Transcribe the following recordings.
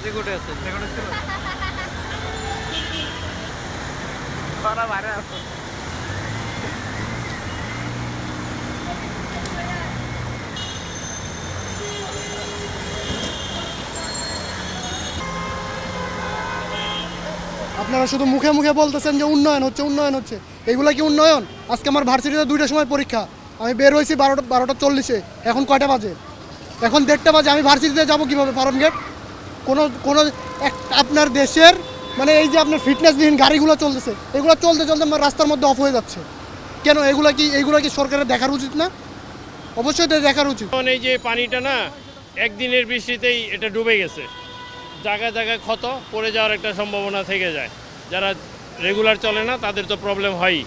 রেকর্ডে আছে, রেকর্ডে ছিল। সারা বাইরে আছে। আপনারা শুধু মুখে মুখে বলতেছেন যে উন্নয়ন হচ্ছে উন্নয়ন হচ্ছে, এগুলা কি উন্নয়ন? আজকে আমার ভার্সিটিতে 2টার সময় পরীক্ষা, আমি বের হয়েছি 12টা 40-এ, এখন কয়টা বাজে? এখন 1:30 বাজে, আমি ভার্সিটিতে যাব কীভাবে? ফার্ম গেট কোনো কোনো আপনার দেশের মানে এই যে আপনার ফিটনেসবিহীন গাড়িগুলো চলতেছে, এগুলো চলতে চলতে আমার রাস্তার মধ্যে অফ হয়ে যাচ্ছে কেন? এইগুলো কি সরকারের দেখার উচিত না? অবশ্যই এটা দেখার উচিত। এই যে পানিটা না একদিনের বৃষ্টিতেই এটা ডুবে গেছে, জায়গায় জায়গায় ক্ষত পড়ে যাওয়ার একটা সম্ভাবনা থেকে যায়। যারা রেগুলার চলে না তাদের তো প্রবলেম হয়ই।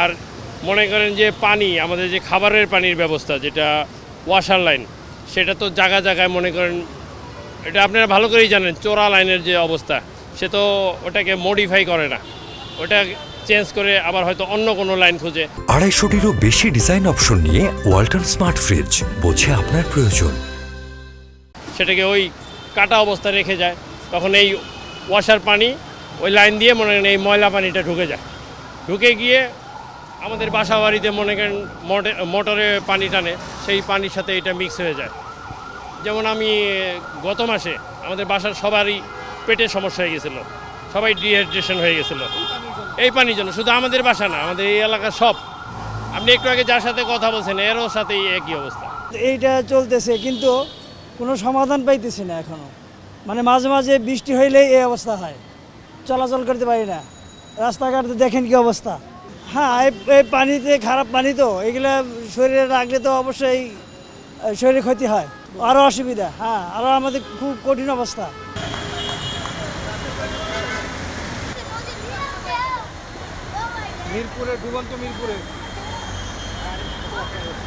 আর মনে করেন যে পানি, আমাদের যে খাবারের পানির ব্যবস্থা যেটা ওয়াসার লাইন, সেটা তো জায়গা জায়গায় মনে করেন, এটা আপনারা ভালো করেই জানেন, চোরা লাইনের যে অবস্থা, সে তো ওটাকে মডিফাই করে না, ওটা চেঞ্জ করে আবার হয়তো অন্য কোনো লাইন খুঁজে। 250-টিরও বেশি ডিজাইন অপশন নিয়ে ওয়ালটন স্মার্ট ফ্রিজ, বোঝে আপনার প্রয়োজন। সেটাকে ওই কাটা অবস্থা রেখে যায়, তখন এই ওয়াসার পানি ওই লাইন দিয়ে মনে করেন এই ময়লা পানিটা ঢুকে গিয়ে আমাদের বাসা বাড়িতে মনে করেন মোটরে পানি টানে, সেই পানির সাথে এটা মিক্স হয়ে যায়। যেমন আমি গত মাসে আমাদের বাসার সবারই পেটের সমস্যা হয়ে গেছিলো, সবাই ডিহাইড্রেশন হয়ে গেছিলো এই পানির জন্য। শুধু আমাদের বাসা না, আমাদের এই এলাকার সব, আপনি একটু আগে যার সাথে কথা বলছেন এরও সাথেই একই অবস্থা। এইটা চলতেছে কিন্তু কোনো সমাধান পাইতেছি না এখনো। মানে মাঝে মাঝে বৃষ্টি হইলেই এই অবস্থা হয়, চলাচল করতে পারি না, রাস্তাঘাটে দেখেন কি অবস্থা। হ্যাঁ, এই পানিতে, খারাপ পানি তো, এগুলো শরীরে রাখলে তো অবশ্যই শরীরে ক্ষতি হয়, আরও অসুবিধা। হ্যাঁ, আরও আমাদের খুব কঠিন অবস্থা। মিরপুরে ডুবন্ত মিরপুরে